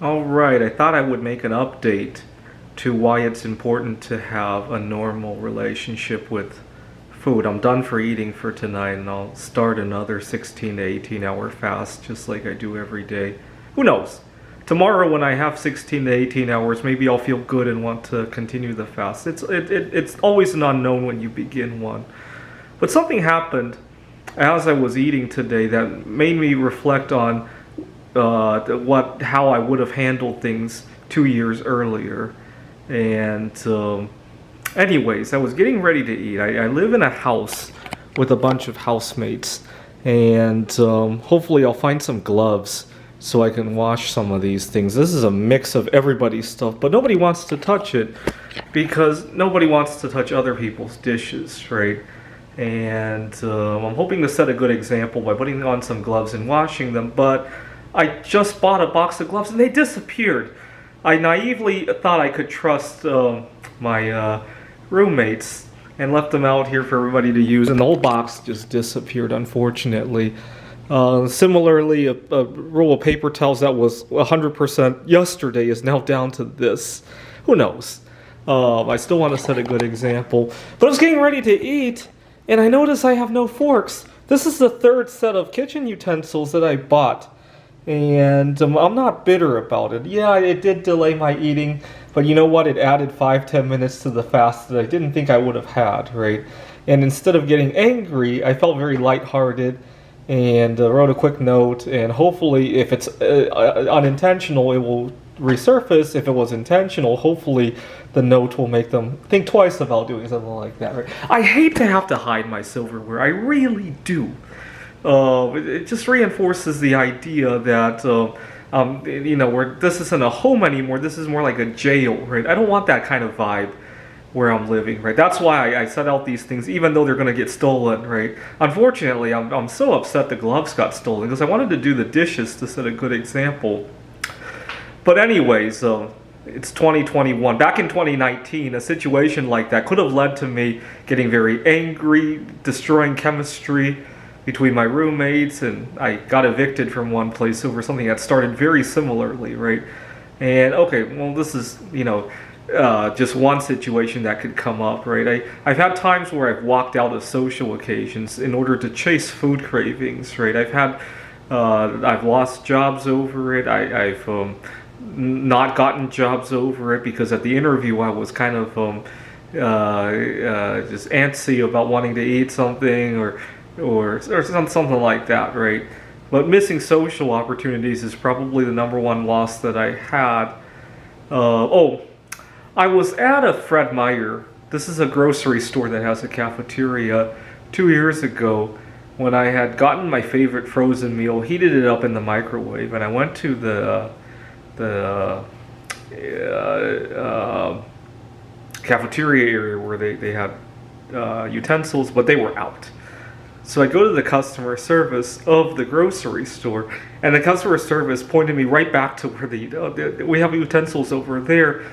All right, I thought I would make an update to why it's important to have a normal relationship with food. I'm done for eating for tonight and I'll start another 16 to 18 hour fast just like I do every day. Who knows? Tomorrow when I have 16 to 18 hours, maybe I'll feel good and want to continue the fast. It's always an unknown when you begin one. But something happened as I was eating today that made me reflect on how I would have handled things 2 years earlier. And anyways, I was getting ready to eat. I live in a house with a bunch of housemates, and hopefully I'll find some gloves so I can wash some of these things. This is a mix of everybody's stuff, but nobody wants to touch it because nobody wants to touch other people's dishes, right? And I'm hoping to set a good example by putting on some gloves and washing them, but I just bought a box of gloves and they disappeared. I naively thought I could trust my roommates and left them out here for everybody to use, and the whole box just disappeared, unfortunately. Similarly, a roll of paper towels that was 100% yesterday is now down to this. Who knows? I still want to set a good example. But I was getting ready to eat, and I noticed I have no forks. This is the third set of kitchen utensils that I bought. And I'm not bitter about it. Yeah, it did delay my eating, but you know what? It added 5-10 minutes to the fast that I didn't think I would have had, right? And instead of getting angry, I felt very lighthearted and wrote a quick note. And hopefully, if it's unintentional, it will resurface. If it was intentional, hopefully the note will make them think twice about doing something like that, right? I hate to have to hide my silverware. I really do. It just reinforces the idea that, this isn't a home anymore. This is more like a jail, right? I don't want that kind of vibe where I'm living, right? That's why I set out these things, even though they're going to get stolen, right? Unfortunately, I'm so upset the gloves got stolen because I wanted to do the dishes to set a good example. But anyways, it's 2021. Back in 2019, a situation like that could have led to me getting very angry, destroying chemistry between my roommates, and I got evicted from one place over something that started very similarly, right? And okay, well, this is, just one situation that could come up, right? I've had times where I've walked out of social occasions in order to chase food cravings, right? I've lost jobs over it. I've not gotten jobs over it because at the interview I was kind of just antsy about wanting to eat something or something like that, right? But missing social opportunities is probably the number one loss that I had. I was at a Fred Meyer. This is a grocery store that has a cafeteria 2 years ago when I had gotten my favorite frozen meal, heated it up in the microwave, and I went to the cafeteria area where they had utensils, but they were out. So I go to the customer service of the grocery store, and the customer service pointed me right back to where we have utensils over there.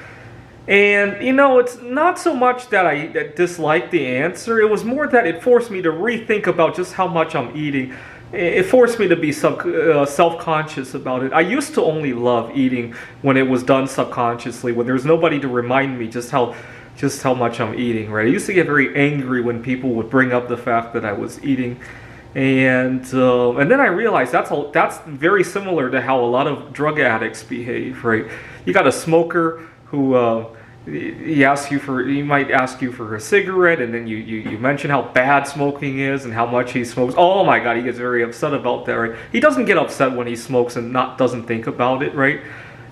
And, it's not so much that I disliked the answer. It was more that it forced me to rethink about just how much I'm eating. It forced me to be self-conscious about it. I used to only love eating when it was done subconsciously, when there's nobody to remind me just how much I'm eating, right? I used to get very angry when people would bring up the fact that I was eating, and then I realized that's very similar to how a lot of drug addicts behave, right? You got a smoker who he might ask you for a cigarette, and then you mention how bad smoking is and how much he smokes. Oh my God, he gets very upset about that, right? He doesn't get upset when he smokes and doesn't think about it, right?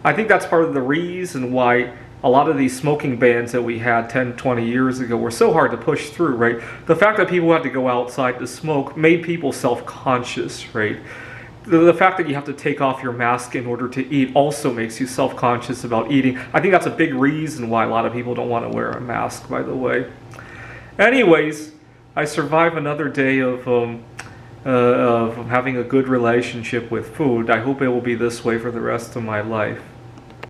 I think that's part of the reason why a lot of these smoking bans that we had 10, 20 years ago were so hard to push through, right? The fact that people had to go outside to smoke made people self-conscious, right? The fact that you have to take off your mask in order to eat also makes you self-conscious about eating. I think that's a big reason why a lot of people don't want to wear a mask, by the way. Anyways, I survive another day of having a good relationship with food. I hope it will be this way for the rest of my life.